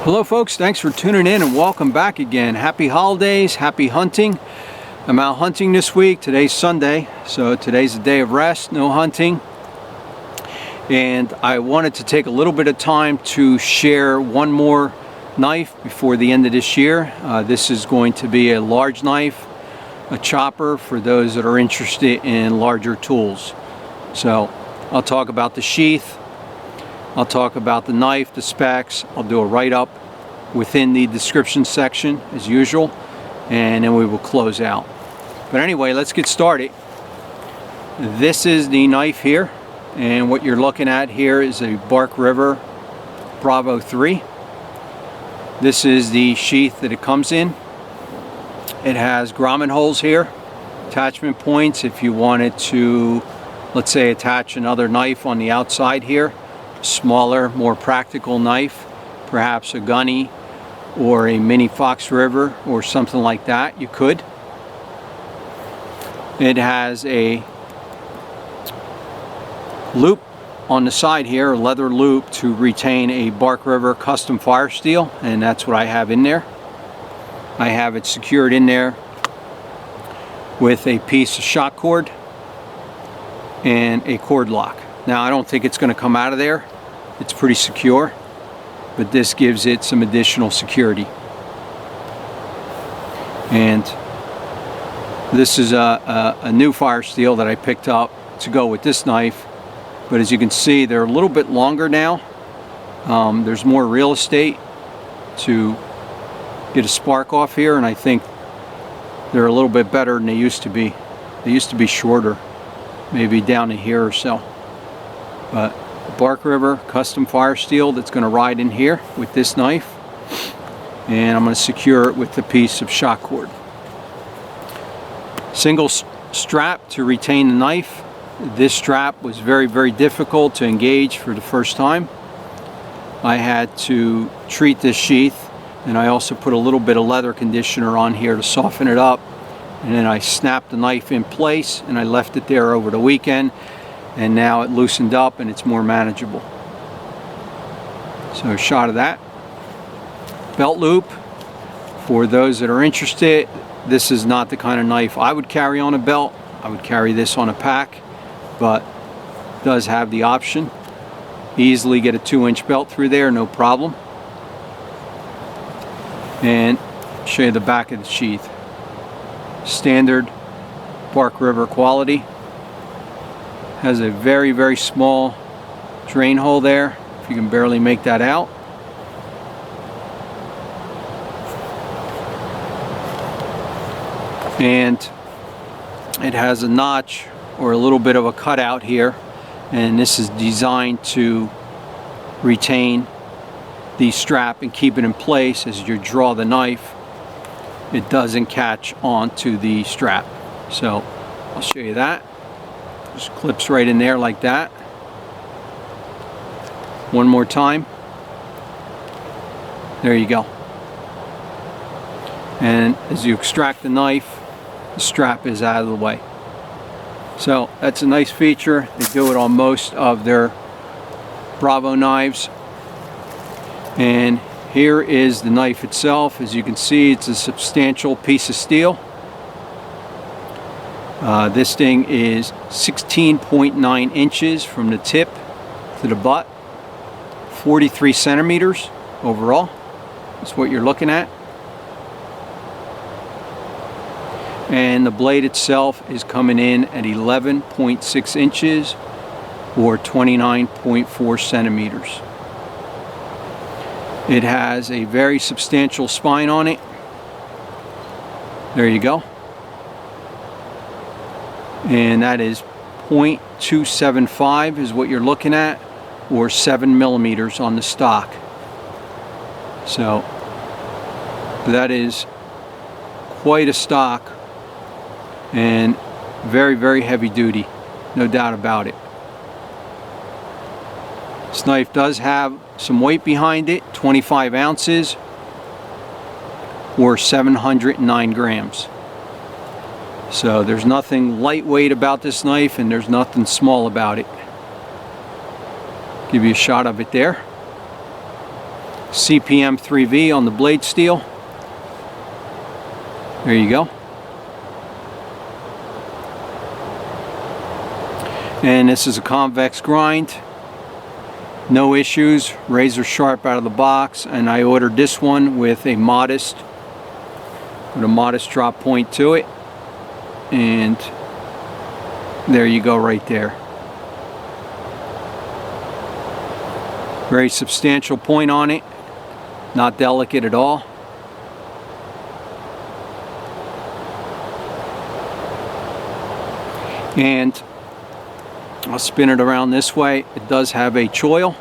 Hello folks, thanks for tuning in and welcome back again. Happy holidays, happy hunting. I'm out hunting this week. Today's Sunday, so today's a day of rest, no hunting. And I wanted to take a little bit of time to share one more knife before the end of this year. This is going to be a large knife, a chopper for those that are interested in larger tools. So I'll talk about the sheath, I'll talk about the knife, the specs, I'll do a write-up within the description section as usual, and then we will close out. But anyway, let's get started. This is the knife here, and what you're looking at here is a Bark River Bravo 3. This is the sheath that it comes in. It has grommet holes here, attachment points if you wanted to, let's say, attach another knife on the outside here. Smaller, more practical knife, perhaps a gunny or a mini Fox River or something like that, you could. It has a loop on the side here, a leather loop to retain a Bark River custom fire steel, and that's what I have in there. I have it secured in there with a piece of shot cord and a cord lock. Now, I don't think it's going to come out of there. It's pretty secure, but this gives it some additional security. And this is a new fire steel that I picked up to go with this knife. But as you can see, they're a little bit longer now. There's more real estate to get a spark off here, and I think they're a little bit better than they used to be. They used to be shorter, maybe down to here or so. But Bark River custom fire steel that's going to ride in here with this knife, and I'm going to secure it with a piece of shot cord. Single strap to retain the knife. This strap was very difficult to engage for the first time. I had to treat this sheath, and I also put a little bit of leather conditioner on here to soften it up, and then I snapped the knife in place and I left it there over the weekend, and now it loosened up and it's more manageable. So a shot of that. Belt loop, for those that are interested, this is not the kind of knife I would carry on a belt. I would carry this on a pack, but does have the option. Easily get a 2-inch belt through there, no problem. And show you the back of the sheath. Standard Bark River quality. Has a very small drain hole there, if you can barely make that out. And it has a notch or a little bit of a cutout here, and this is designed to retain the strap and keep it in place as you draw the knife. It doesn't catch onto the strap. So I'll show you that. Just clips right in there like that. One more time. There you go. And as you extract the knife, the strap is out of the way. So that's a nice feature. They do it on most of their Bravo knives. And here is the knife itself. As you can see, it's a substantial piece of steel. This thing is 16.9 inches from the tip to the butt, 43 centimeters overall. That's what you're looking at. And the blade itself is coming in at 11.6 inches or 29.4 centimeters. It has a very substantial spine on it. There you go. And that is 0.275 is what you're looking at, or 7 millimeters on the stock. So that is quite a stock, and very heavy duty, no doubt about it. This knife does have some weight behind it, 25 ounces or 709 grams. So there's nothing lightweight about this knife, and there's nothing small about it. Give you a shot of it there. CPM 3V on the blade steel. There you go. And this is a convex grind. No issues, razor sharp out of the box, and I ordered this one with a modest drop point to it. And there you go right there. Very substantial point on it, not delicate at all. And I'll spin it around this way. It does have a choil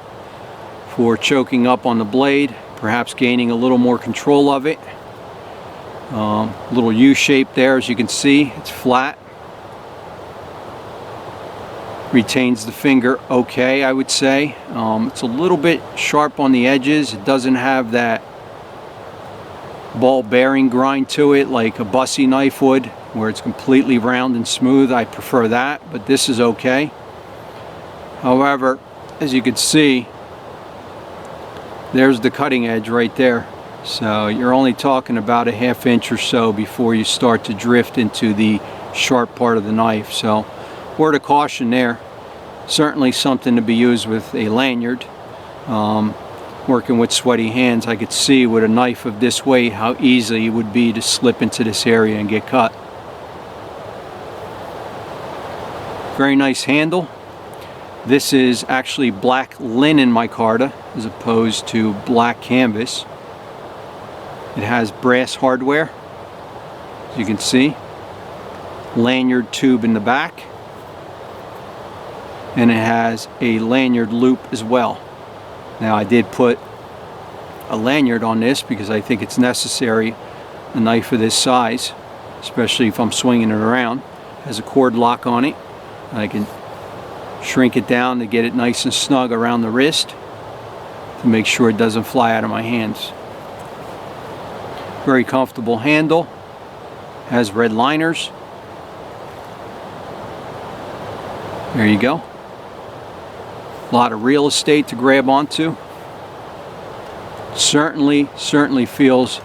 for choking up on the blade, perhaps gaining a little more control of it. Little U shape there, as you can see. It's flat. Retains the finger okay, I would say. It's a little bit sharp on the edges. It doesn't have that ball bearing grind to it like a bussy knife would, where it's completely round and smooth. I prefer that, but this is okay. However, as you can see, there's the cutting edge right there. So you're only talking about a ½ inch or so before you start to drift into the sharp part of the knife. So word of caution there. Certainly something to be used with a lanyard. Working with sweaty hands, I could see with a knife of this weight how easy it would be to slip into this area and get cut. Very nice handle. This is actually black linen micarta as opposed to black canvas. It has brass hardware, as you can see. Lanyard tube in the back. And it has a lanyard loop as well. Now I did put a lanyard on this because I think it's necessary. A knife of this size, especially if I'm swinging it around, has a cord lock on it. I can shrink it down to get it nice and snug around the wrist to make sure it doesn't fly out of my hands. Very comfortable handle. Has red liners. There you go. A lot of real estate to grab onto. Certainly feels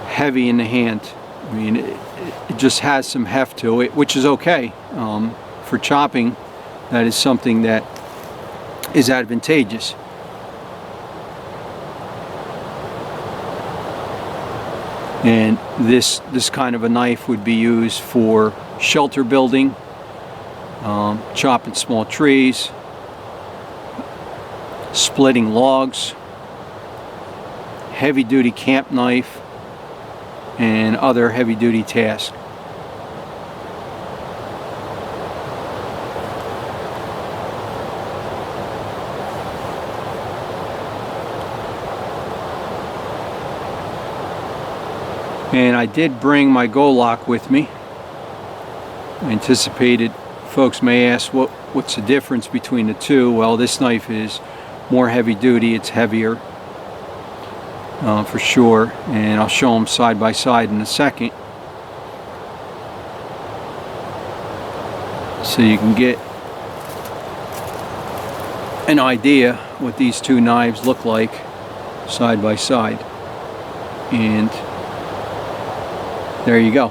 heavy in the hand. I mean, it just has some heft to it, which is okay. For chopping, that is something that is advantageous. And this kind of a knife would be used for shelter building, chopping small trees, splitting logs, heavy-duty camp knife, and other heavy-duty tasks. And I did bring my Golok with me. I anticipated folks may ask what's the difference between the two. Well, this knife is more heavy duty, it's heavier for sure, and I'll show them side by side in a second so you can get an idea what these two knives look like side by side. And there you go.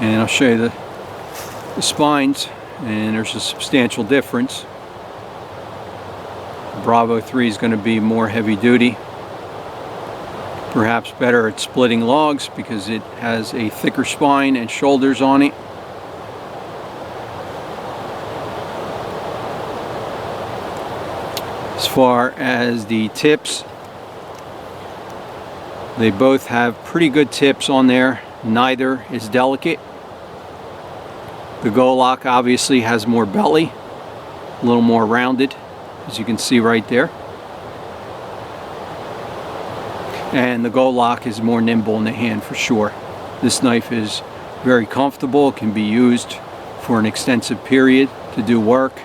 And I'll show you the spines, and there's a substantial difference. Bravo 3 is going to be more heavy duty, perhaps better at splitting logs because it has a thicker spine and shoulders on it. As far as the tips, they both have pretty good tips on there. Neither is delicate. The Golok obviously has more belly, a little more rounded, as you can see right there. And the Golok is more nimble in the hand for sure. This knife is very comfortable, it can be used for an extensive period to do work,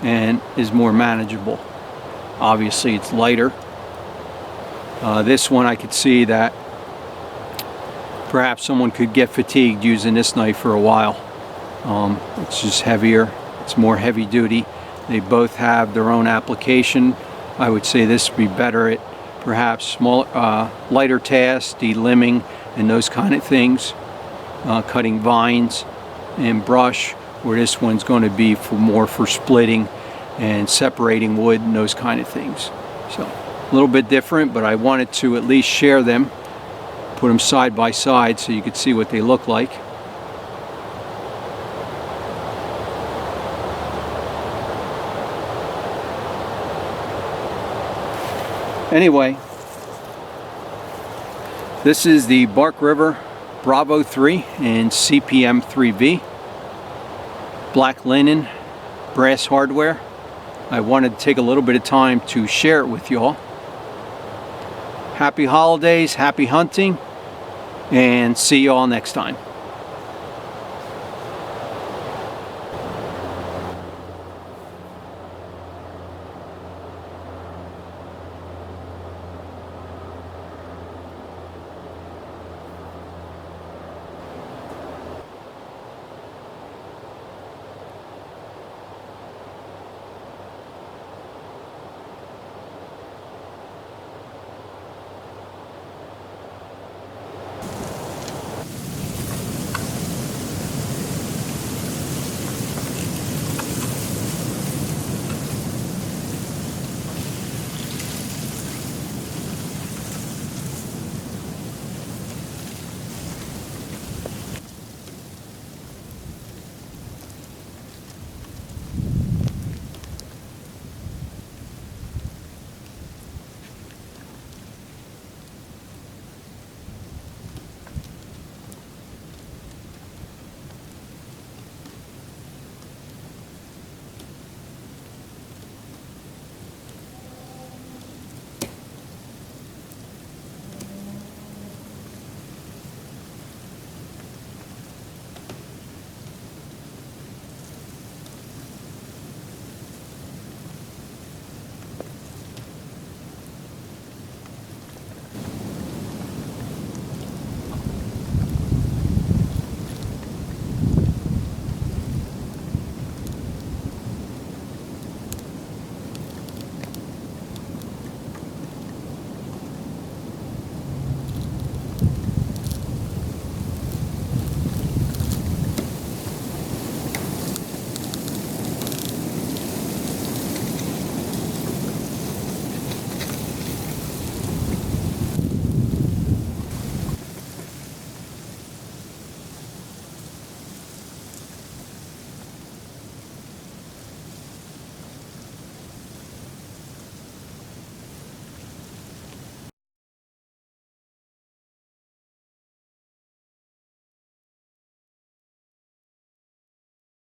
and is more manageable. Obviously it's lighter. This one I could see that perhaps someone could get fatigued using this knife for a while. It's just heavier, it's more heavy duty. They both have their own application. I would say this would be better at perhaps smaller, lighter tasks, delimbing and those kind of things, cutting vines and brush, where this one's going to be more for splitting and separating wood and those kind of things. So a little bit different, but I wanted to at least share them, put them side by side so you could see what they look like. Anyway, this is the Bark River Bravo 3 and CPM 3V. Black linen, brass hardware. I wanted to take a little bit of time to share it with y'all. Happy holidays, happy hunting, and see y'all next time.